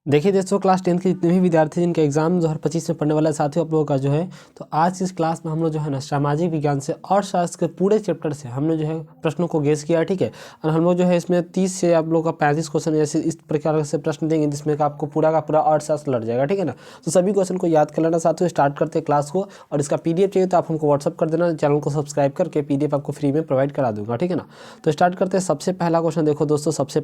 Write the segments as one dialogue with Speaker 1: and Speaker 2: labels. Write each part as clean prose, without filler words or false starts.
Speaker 1: देखिए दोस्तों, क्लास 10 के जितने भी विद्यार्थी जिनका एग्जाम 2025 में पढ़ने वाला है साथियों, आप लोगों का जो है तो आज इस क्लास में हम लोग जो है ना सामाजिक विज्ञान से और शास्त्र के पूरे चैप्टर से हमने जो है प्रश्नों को गेस किया, ठीक है। और हम लोग जो है इसमें 30 से आप लोगों का 35 क्वेश्चन ऐसे इस प्रकार से प्रश्न देंगे जिसमें का आपको पूरा का पूरा अर्थशास्त्र लड़ जाएगा, ठीक है ना। तो सभी क्वेश्चन को याद कर लेना साथियों। स्टार्ट करते हैं क्लास को, और इसका PDF चाहिए तो आप हमको व्हाट्सअप कर देना, चैनल को सब्सक्राइब करके PDF आपको फ्री में प्रोवाइड करा दूंगा, ठीक है ना। तो स्टार्ट करते हैं। सबसे पहला क्वेश्चन देखो दोस्तों, सबसे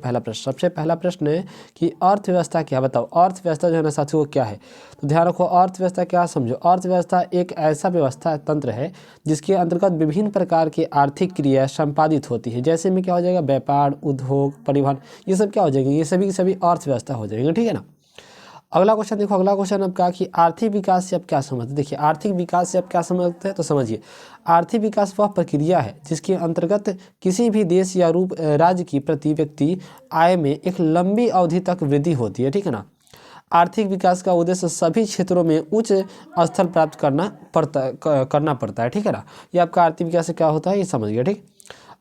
Speaker 1: पहला प्रश्न है कि अर्थव्यवस्था क्या, बताओ अर्थव्यवस्था जो है ना साथियों क्या है। तो ध्यान रखो, अर्थव्यवस्था क्या समझो। अर्थव्यवस्था एक ऐसा व्यवस्था तंत्र है जिसके अंतर्गत विभिन्न प्रकार की आर्थिक क्रिया संपादित होती है। जैसे में क्या हो जाएगा, व्यापार, उद्योग, परिवहन, ये सब क्या हो जाएंगे, ये सभी सभी अर्थव्यवस्था हो जाएंगे, ठीक है ना। अगला क्वेश्चन देखो, अगला क्वेश्चन अब क्या कि आर्थिक विकास से अब क्या समझते हैं। देखिए आर्थिक विकास से अब क्या समझते हैं, तो समझिए आर्थिक विकास वह प्रक्रिया है जिसके अंतर्गत किसी भी देश या रूप राज्य की प्रति व्यक्ति आय में एक लंबी अवधि तक वृद्धि होती है, ठीक है ना। आर्थिक विकास का उद्देश्य सभी क्षेत्रों में उच्च स्तर प्राप्त करना पड़ता है, ठीक है ना। ये आपका आर्थिक विकास से क्या होता है, ये समझ गया, ठीक।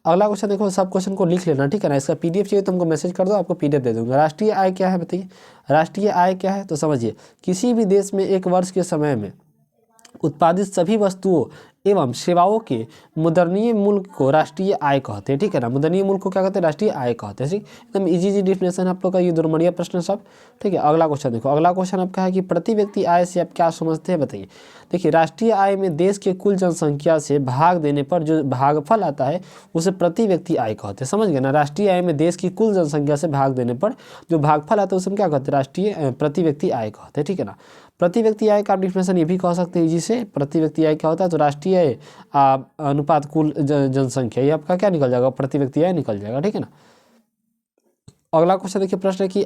Speaker 1: अगला क्वेश्चन देखो, सब क्वेश्चन को लिख लेना, ठीक है ना। इसका PDF चाहिए तो हमको मैसेज कर दो, आपको PDF दे दूंगा। राष्ट्रीय आय क्या है बताइए, राष्ट्रीय आय क्या है, तो समझिए किसी भी देश में एक वर्ष के समय में उत्पादित सभी वस्तुओं एवं सेवाओं के मुद्रणीय मूल्य को राष्ट्रीय आय कहते हैं, ठीक है ना। मुद्रणीय मूल्य को क्या कहते हैं, राष्ट्रीय आय कहते हैं, ठीक। एकदम इजी डिफिनेशन आप लोग का, ये दुर्मड़िया प्रश्न सब, ठीक है। अगला क्वेश्चन देखो, अगला क्वेश्चन आपका है कि प्रति व्यक्ति आय से आप क्या समझते हैं, बताइए। देखिए राष्ट्रीय आय में देश के कुल जनसंख्या से भाग देने पर जो भागफल आता है उसे प्रति व्यक्ति आय कहते हैं, समझ गए ना। राष्ट्रीय आय में देश की कुल जनसंख्या से भाग देने पर जो भागफल आता है उसे हम क्या कहते हैं, राष्ट्रीय प्रति व्यक्ति आय कहते हैं, ठीक है ना। प्रति व्यक्ति आय का डिफिनेशन ये भी कह सकते हैं जिसे प्रति व्यक्ति आय क्या होता है, तो राष्ट्रीय अनुपात कुल जनसंख्या, ये आपका क्या निकल जाएगा, प्रति व्यक्ति आय निकल जाएगा, ठीक है ना। अगला क्वेश्चन देखिए, प्रश्न है कि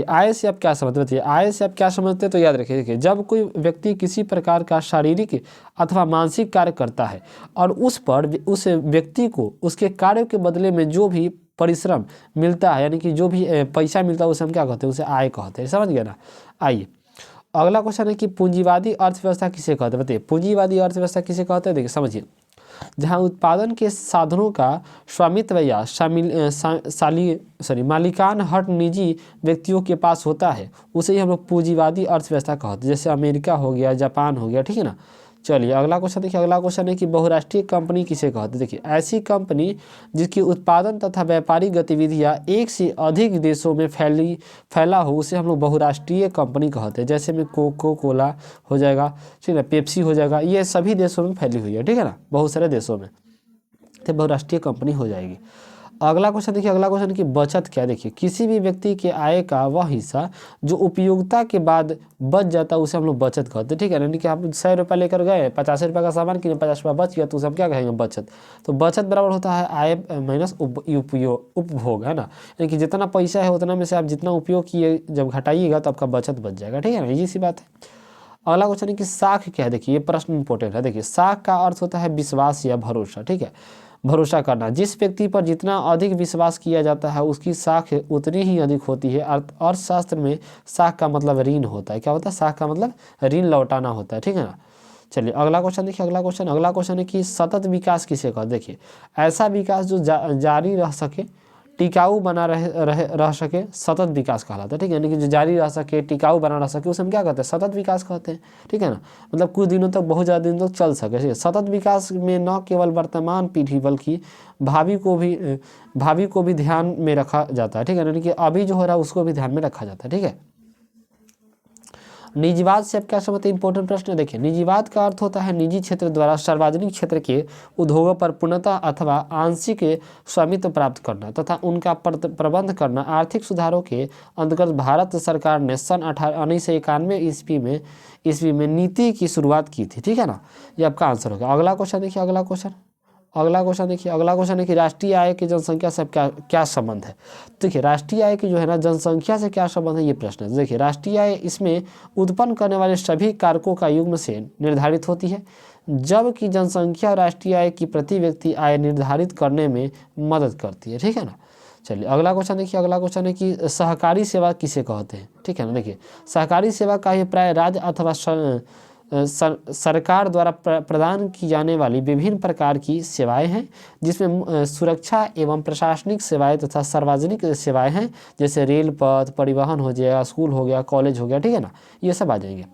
Speaker 1: आय से आप क्या समझते हैं। आय से आप क्या समझते हैं, तो याद रखिए, देखिए जब कोई व्यक्ति किसी प्रकार का शारीरिक अथवा मानसिक कार्य करता है और उस व्यक्ति को उसके कार्य के बदले में जो भी परिश्रम मिलता है, यानी कि जो भी पैसा मिलता है उसे हम क्या कहते हैं, उसे आय कहते हैं, समझ गए ना। आइए अगला क्वेश्चन है कि पूंजीवादी अर्थव्यवस्था किसे कहते हैं, बताइए पूंजीवादी अर्थव्यवस्था किसे कहते हैं। देखिए समझिए, जहां उत्पादन के साधनों का स्वामित्व या मालिकान हक निजी व्यक्तियों के पास होता है उसे ही हम लोग पूंजीवादी अर्थव्यवस्था कहते हैं। जैसे अमेरिका हो गया, जापान हो गया, ठीक है ना। चलिए अगला क्वेश्चन देखिए, अगला क्वेश्चन है कि बहुराष्ट्रीय कंपनी किसे कहते हैं। देखिए ऐसी कंपनी जिसकी उत्पादन तथा व्यापारिक गतिविधियां एक से अधिक देशों में फैला हो उसे हम लोग बहुराष्ट्रीय कंपनी कहते हैं। जैसे में कोको कोला हो जाएगा, ठीक है ना, पेप्सी हो जाएगा, ये सभी देशों में फैली हुई है, ठीक है ना, बहुत सारे देशों में, तो बहुराष्ट्रीय कंपनी हो जाएगी। अगला क्वेश्चन देखिए, अगला क्वेश्चन की बचत क्या, देखिए किसी भी व्यक्ति के आय का वह हिस्सा जो उपयोगिता के बाद बच जाता है उसे हम लोग बचत कहते हैं, ठीक है। यानी कि आप 100 रुपये लेकर गए, 50 रुपये का सामान किने, 50 रुपये बच गया तो उसे हम क्या कहेंगे, बचत। तो बचत बराबर होता है आय माइनस उपभोग, है ना। यानी कि जितना पैसा है उतना में से आप जितना उपयोग किए जब घटाइएगा तो आपका बचत बच जाएगा, ठीक है ना, ये सी बात है। अगला क्वेश्चन है कि साख क्या है। देखिए ये प्रश्न इंपॉर्टेंट है। देखिए साख का अर्थ होता है विश्वास या भरोसा, ठीक है, भरोसा करना। जिस व्यक्ति पर जितना अधिक विश्वास किया जाता है उसकी साख उतनी ही अधिक होती है। अर्थशास्त्र में साख का मतलब ऋण होता है। क्या होता है, साख का मतलब ऋण लौटाना होता है, ठीक है ना। चलिए अगला क्वेश्चन देखिए, अगला क्वेश्चन है कि सतत विकास किसे कहते हैं। देखिए ऐसा विकास जो जारी रह सके, टिकाऊ बना रह सके, सतत विकास कहलाता है, ठीक है। यानी कि जो जारी रह सके, टिकाऊ बना रह सके उसे हम क्या कहते हैं, सतत विकास कहते हैं, ठीक है ना। मतलब कुछ दिनों तक, बहुत ज़्यादा दिनों तक चल सके, ठीक है। सतत विकास में न केवल वर्तमान पीढ़ी बल्कि भावी को भी ध्यान में रखा जाता है, ठीक है। यानी कि अभी जो हो रहा है उसको भी ध्यान में रखा जाता है, ठीक है। निजीवाद से आप क्या समझते हैं, इंपॉर्टेंट प्रश्न है। देखिए निजीवाद का अर्थ होता है निजी क्षेत्र द्वारा सार्वजनिक क्षेत्र के उद्योगों पर पूर्णतः अथवा आंशिक स्वामित्व प्राप्त करना तथा उनका प्रबंध करना। आर्थिक सुधारों के अंतर्गत भारत सरकार ने सन 1991 ईस्वी में नीति की शुरुआत की थी, ठीक है ना। ये आपका आंसर होगा। अगला क्वेश्चन देखिए, अगला क्वेश्चन है कि राष्ट्रीय आय की जनसंख्या से क्या संबंध है। देखिए राष्ट्रीय आय की जो है ना जनसंख्या से क्या संबंध है, ये प्रश्न है। देखिए राष्ट्रीय आय इसमें उत्पन्न करने वाले सभी कारकों का युग्म से निर्धारित होती है, जबकि जनसंख्या राष्ट्रीय आय की प्रति व्यक्ति आय निर्धारित करने में मदद करती है, ठीक है ना। चलिए अगला क्वेश्चन देखिए, अगला क्वेश्चन है कि सहकारी सेवा किसे कहते हैं, ठीक है ना। देखिए सहकारी सेवा का ही प्राय राज्य अथवा सरकार द्वारा प्रदान की जाने वाली विभिन्न प्रकार की सेवाएं हैं, जिसमें सुरक्षा एवं प्रशासनिक सेवाएं तथा सार्वजनिक सेवाएं हैं, जैसे रेल पथ, परिवहन हो जाएगा, स्कूल हो गया, कॉलेज हो गया, ठीक है ना, ये सब आ जाएंगे।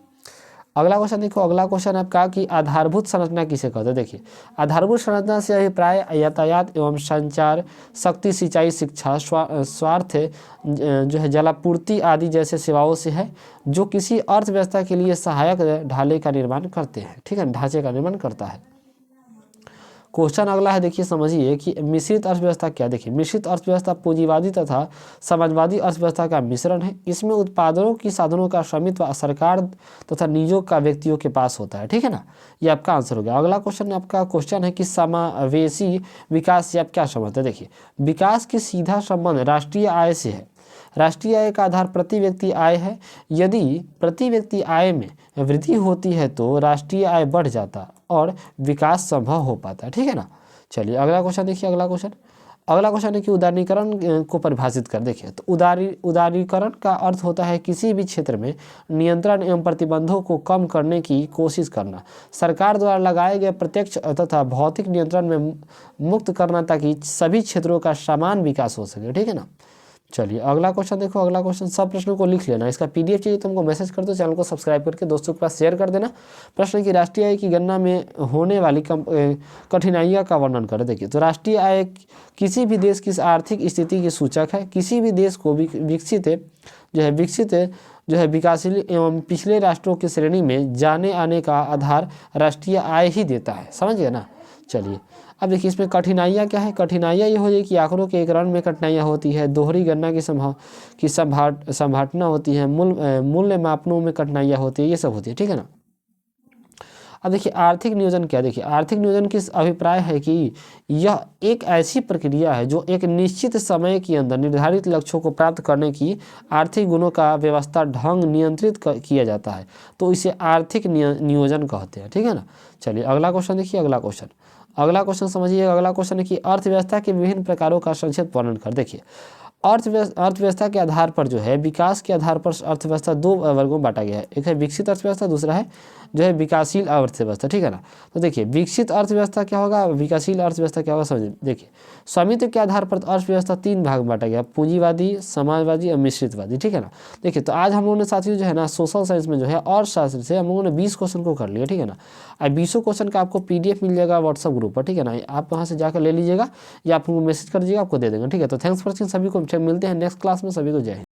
Speaker 1: अगला क्वेश्चन देखो, अगला क्वेश्चन आपका कि आधारभूत संरचना किसे कहते हैं। देखिए, आधारभूत संरचना से अभिप्राय यातायात एवं संचार, शक्ति, सिंचाई, शिक्षा, स्वास्थ्य जो है, जलापूर्ति आदि जैसे सेवाओं से है, जो किसी अर्थव्यवस्था के लिए सहायक ढाले का निर्माण करते हैं, ठीक है, ढांचे का निर्माण करता है। क्वेश्चन अगला है, देखिए समझिए कि मिश्रित अर्थव्यवस्था क्या। देखिए, मिश्रित अर्थव्यवस्था पूंजीवादी तथा समाजवादी अर्थव्यवस्था का मिश्रण है। इसमें उत्पादनों की साधनों का स्वामित्व सरकार तथा नियोजक का व्यक्तियों के पास होता है, ठीक है ना, ये आपका आंसर हो गया। अगला क्वेश्चन आपका क्वेश्चन है कि समावेशी विकास से आप क्या समझते हैं। देखिए, विकास की सीधा संबंध राष्ट्रीय आय से है। राष्ट्रीय आय का आधार प्रति व्यक्ति आय है। यदि प्रति व्यक्ति आय में वृद्धि होती है तो राष्ट्रीय आय बढ़ जाता और विकास संभव हो पाता है, ठीक है ना। चलिए अगला क्वेश्चन देखिए, अगला क्वेश्चन है कि उदारीकरण को परिभाषित कर। देखिए, तो उदारीकरण का अर्थ होता है किसी भी क्षेत्र में नियंत्रण एवं प्रतिबंधों को कम करने की कोशिश करना, सरकार द्वारा लगाए गए प्रत्यक्ष तथा भौतिक नियंत्रण में मुक्त करना, ताकि सभी क्षेत्रों का समान विकास हो सके, ठीक है ना। चलिए अगला क्वेश्चन देखो, अगला क्वेश्चन, सब प्रश्नों को लिख लेना। इसका पीडीएफ चाहिए तो हमको मैसेज कर दो, चैनल को सब्सक्राइब करके दोस्तों के पास शेयर कर देना। प्रश्न की राष्ट्रीय आय की गणना में होने वाली कठिनाइयों का वर्णन करें। देखिए, तो राष्ट्रीय आय किसी भी देश की आर्थिक स्थिति की सूचक है। किसी भी देश को विकसित विकासशील एवं पिछले राष्ट्रों की श्रेणी में जाने आने का आधार राष्ट्रीय आय ही देता है, समझ गए ना। चलिए अब देखिए, इसमें कठिनाइयाँ क्या है। कठिनाइयाँ ये हो जाए कि आंकड़ों के एकीकरण में कठिनाइयाँ होती है, दोहरी गणना की संभावना होती है, मूल्य मापनों में कठिनाइयाँ होती है, ये सब होती है, ठीक है ना। अब देखिए, आर्थिक नियोजन क्या। देखिए, आर्थिक नियोजन किस अभिप्राय है कि यह एक ऐसी प्रक्रिया है जो एक निश्चित समय के अंदर निर्धारित लक्ष्यों को प्राप्त करने की आर्थिक गुणों का व्यवस्था ढंग नियंत्रित किया जाता है, तो इसे आर्थिक नियोजन कहते हैं, ठीक है ना। चलिए अगला क्वेश्चन देखिए, अगला क्वेश्चन समझिए। अगला क्वेश्चन है कि अर्थव्यवस्था के विभिन्न प्रकारों का संक्षिप्त वर्णन कर। देखिए, अर्थव्यवस्था के आधार पर जो है, विकास के आधार पर अर्थव्यवस्था दो वर्गों में बांटा गया है। एक है विकसित अर्थव्यवस्था, दूसरा है जो है विकासशील अर्थव्यवस्था, ठीक है ना। तो देखिए, विकसित अर्थव्यवस्था क्या होगा, विकासशील अर्थव्यवस्था क्या होगा, समझिए। देखिए, स्वामित्व के आधार पर अर्थव्यवस्था तीन भाग में बांटा गया, पूंजीवादी, समाजवादी और मिश्रितवादी, ठीक है ना। देखिए, तो आज हम लोगों ने साथियों जो है ना, सोशल साइंस में जो है अर्थशास्त्र से हम लोगों ने 20 क्वेश्चन को कर लिया, ठीक है ना। अब 20 क्वेश्चन का आपको पीडीएफ मिल जाएगा व्हाट्सअप ग्रुप पर, ठीक है ना। आप वहाँ से जाकर ले लीजिएगा या आप मैसेज कर दीजिएगा, आपको दे देंगे, ठीक है। तो थैंक्स फॉर वॉचिंग, सभी को मिलते हैं नेक्स्ट क्लास में, सभी को जय हिंद।